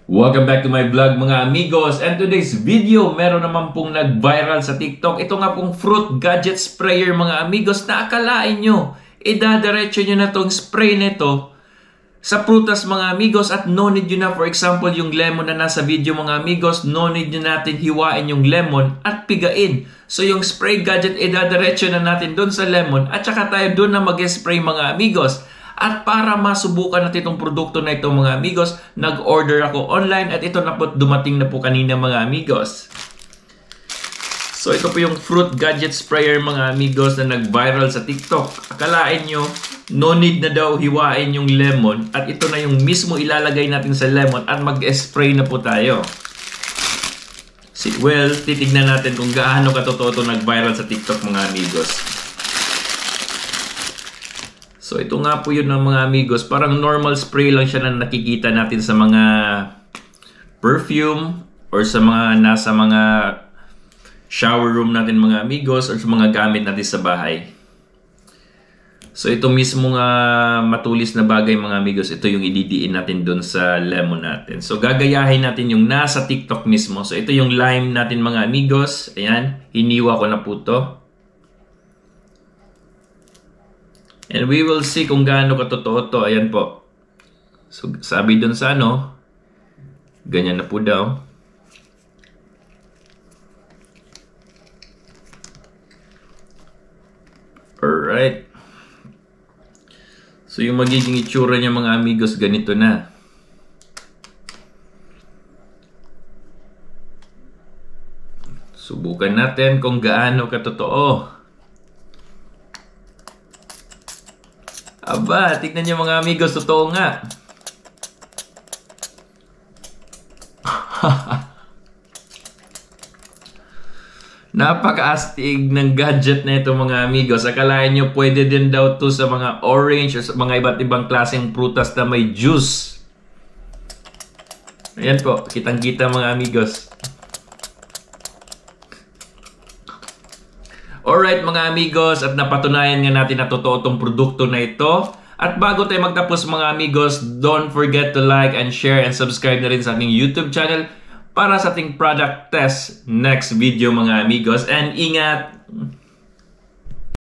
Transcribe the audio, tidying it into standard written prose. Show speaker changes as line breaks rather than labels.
Welcome back to my vlog mga amigos, and today's video meron naman pong nag-viral sa TikTok. Ito nga pong fruit gadget sprayer mga amigos na akalain nyo idadiretso nyo na tong spray nito sa prutas mga amigos at no need nyo na, for example yung lemon na nasa video mga amigos, no need nyo natin hiwain yung lemon at pigain. So yung spray gadget idadiretso na natin doon sa lemon at saka tayo doon na mag-spray mga amigos. At para masubukan natin itong produkto na ito mga amigos, nag-order ako online at ito na po dumating na po kanina mga amigos. So ito po yung fruit gadget sprayer mga amigos na nag-viral sa TikTok. Akalain nyo, no need na daw hiwain yung lemon at ito na yung mismo ilalagay natin sa lemon at mag-spray na po tayo. Well, titignan natin kung gaano katotoo ito nag-viral sa TikTok mga amigos. So ito nga po yun ng mga amigos, parang normal spray lang siya na nakikita natin sa mga perfume or sa mga nasa mga shower room natin mga amigos or sa mga gamit natin sa bahay. So ito mismo nga matulis na bagay mga amigos, ito yung ididiin natin dun sa lemon natin. So gagayahin natin yung nasa TikTok mismo. So ito yung lime natin mga amigos, ayan, hiniwa ko na po to. And we will see kung gaano katotoo to. Ayan po. So, sabi dun sa ano, ganyan na po daw. Alright. So, yung magiging itsura niya mga amigos, ganito na. Subukan natin kung gaano katotoo. Aba, tignan niyo mga amigos, totoo nga. Napaka-astig ng gadget na ito mga amigos. Akalain nyo pwede din daw to sa mga orange o sa mga iba't ibang klaseng prutas na may juice. Ayan po, kitang-kita mga amigos. Alright mga amigos, at napatunayan nga natin na totoo itong produkto na ito. At bago tayo magtapos mga amigos, don't forget to like and share and subscribe na rin sa ating YouTube channel para sa ating product test next video mga amigos. And ingat!